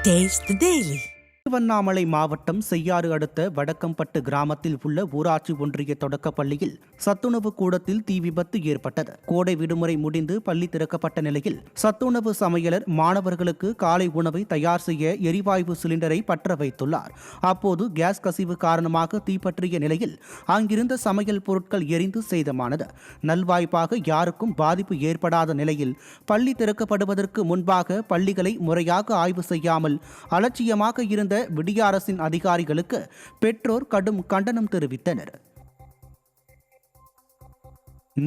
Taste the Daily. Tiruvannamalai மாவட்டம் செய்யாறு அடுத்த வடக்கம்பட்டு கிராமத்தில் உள்ள ஊராட்சி ஒன்றிய தொடக்கப் பள்ளியில் சத்துணவு கூடத்தில் தீ விபத்து ஏற்பட்டது. கோடை விடுமுறை முடிந்து பள்ளி திறக்கப்பட்ட நிலையில் சத்துணவு சமையலர் மாணவர்களுக்கு காலை உணவை தயார் செய்ய எரிவாயு சிலிண்டரை பற்ற வைத்துள்ளார். அப்போது கேஸ் கசிவு காரணமாக தீப்பற்றிய நிலையில் அங்கிருந்த சமையல் பொருட்கள் எரிந்து சேதமானது. நல்வாய்ப்பாக யாருக்கும் பாதிப்பு ஏற்படாத நிலையில் பள்ளி திறக்கப்படுவதற்கு முன்பாக பள்ளிகளை முறையாக ஆய்வு செய்யாமல் அலட்சியமாக இருந்த விடிய அரசின் அதிகாரிகளுக்கு பெற்றோர் கடும் கண்டனம் தெரிவித்தனர்.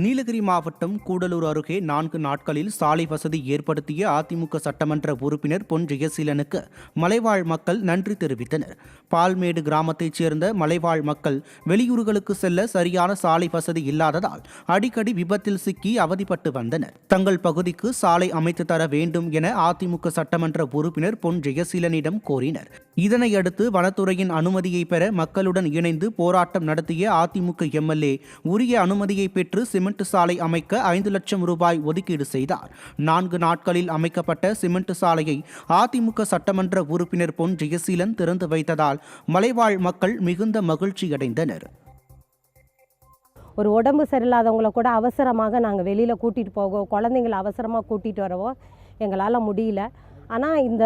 நீலகிரி மாவட்டம் கூடலூர் அருகே 4 நாட்களில் சாலை வசதி ஏற்படுத்திய அதிமுக சட்டமன்ற உறுப்பினர் பொன் ஜெயசீலனுக்கு மலைவாழ் மக்கள் நன்றி தெரிவித்தனர். பால்மேடு கிராமத்தைச் சேர்ந்த மலைவாழ் மக்கள் வெளியூர்களுக்கு செல்ல சரியான சாலை வசதி இல்லாததால் அடிக்கடி விபத்தில் சிக்கி அவதிப்பட்டு வந்தனர். தங்கள் பகுதிக்கு சாலை அமைத்து தர வேண்டும் என அதிமுக சட்டமன்ற உறுப்பினர் பொன் ஜெயசீலனிடம் கோரினர். இதனையடுத்து வனத்துறையின் அனுமதியை பெற மக்களுடன் இணைந்து போராட்டம் நடத்திய அதிமுக எம்எல்ஏ உரிய அனுமதியை பெற்று சிமெண்ட் சாலை அமைக்க 5 லட்சம் ரூபாய் ஒதுக்கீடு செய்தார். 4 நாட்களில் அமைக்கப்பட்ட சிமெண்ட் சாலையை அதிமுக சட்டமன்ற உறுப்பினர் பொன் ஜெயசீலன் திறந்து வைத்ததால் மலைவாழ் மக்கள் மிகுந்த மகிழ்ச்சியடைந்தனர். ஒரு உடம்பு சரியில்லாதவங்களை கூட அவசரமாக நாங்கள் வெளியில் கூட்டிகிட்டு போவோம், குழந்தைங்களை அவசரமாக கூட்டிகிட்டு வரவோ எங்களால் முடியல. ஆனால் இந்த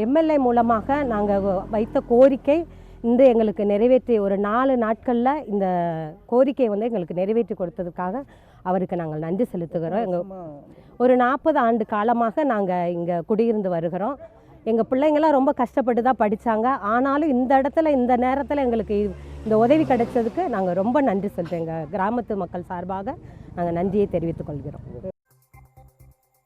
எம்எல்ஏ மூலமாக நாங்கள் வைத்த கோரிக்கை இன்று எங்களுக்கு நிறைவேற்றி ஒரு 4 நாட்களில் இந்த கோரிக்கையை எங்களுக்கு நிறைவேற்றி கொடுத்ததுக்காக அவருக்கு நாங்கள் நன்றி செலுத்துகிறோம். ஒரு 40 ஆண்டு காலமாக நாங்கள் இங்கே குடியிருந்து வருகிறோம். எங்கள் பிள்ளைங்களாம் ரொம்ப கஷ்டப்பட்டு தான் படித்தாங்க. ஆனாலும் இந்த இடத்துல இந்த நேரத்தில் எங்களுக்கு இந்த உதவி கிடைச்சதுக்கு நாங்கள் ரொம்ப நன்றி சொல்கிறோம். எங்கள் கிராமத்து மக்கள் சார்பாக நாங்கள் நன்றியை தெரிவித்துக் கொள்கிறோம்.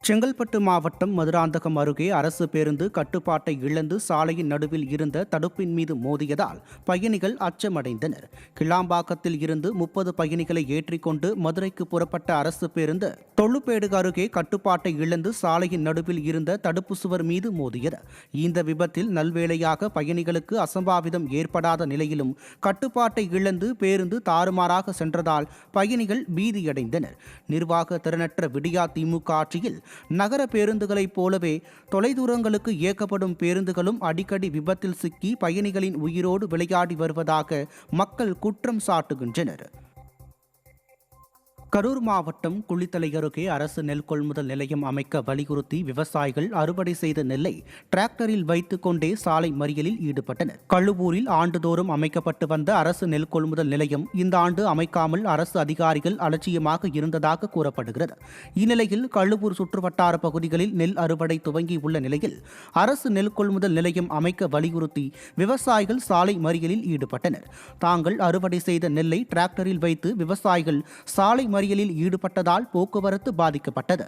செங்கல்பட்டு மாவட்டம் மதுராந்தகம் அருகே அரசு பேருந்து கட்டுப்பாட்டை இழந்து சாலையின் நடுவில் இருந்த தடுப்பின் மீது மோதியதால் பயணிகள் அச்சமடைந்தனர். கிளாம்பாக்கத்தில் இருந்து 30 பயணிகளை ஏற்றிக்கொண்டு மதுரைக்கு புறப்பட்ட அரசு பேருந்து தொழுப்பேடு அருகே கட்டுப்பாட்டை இழந்து சாலையின் நடுவில் இருந்த தடுப்பு சுவர் மீது மோதியது. இந்த விபத்தில் நல்வேளையாக பயணிகளுக்கு அசம்பாவிதம் ஏற்படாத நிலையிலும் கட்டுப்பாட்டை இழந்து பேருந்து தாறுமாறாக சென்றதால் பயணிகள் பீதியடைந்தனர். நிர்வாக திறனற்ற விடியா திமுக ஆட்சியில் நகர பேருந்துகளைப் போலவே தொலைதூரங்களுக்கு இயக்கப்படும் பேருந்துகளும் அடிக்கடி விபத்தில் சிக்கி பயணிகளின் உயிரோடு விளையாடி வருவதாக மக்கள் குற்றம் சாட்டுகின்றனர். கரூர் மாவட்டம் குளித்தலை அருகே அரசு நெல் கொள்முதல் நிலையம் அமைக்க வலியுறுத்தி விவசாயிகள் அறுவடை செய்த நெல்லை டிராக்டரில் வைத்துக் கொண்டே சாலை மறியலில் ஈடுபட்டனர். கழுவூரில் ஆண்டுதோறும் அமைக்கப்பட்டு வந்த அரசு நெல் கொள்முதல் நிலையம் இந்த ஆண்டு அமைக்காமல் அரசு அதிகாரிகள் அலட்சியமாக இருந்ததாக கூறப்படுகிறது. இந்நிலையில் கழுவூர் சுற்றுவட்டார பகுதிகளில் நெல் அறுவடை துவங்கியுள்ள நிலையில் அரசு நெல் கொள்முதல் நிலையம் அமைக்க வலியுறுத்தி விவசாயிகள் சாலை மறியலில் ஈடுபட்டனர். தாங்கள் அறுவடை செய்த நெல்லை டிராக்டரில் வைத்து விவசாயிகள் சாலை மறியலில் ஈடுபட்டதால் போக்குவரத்து பாதிக்கப்பட்டது.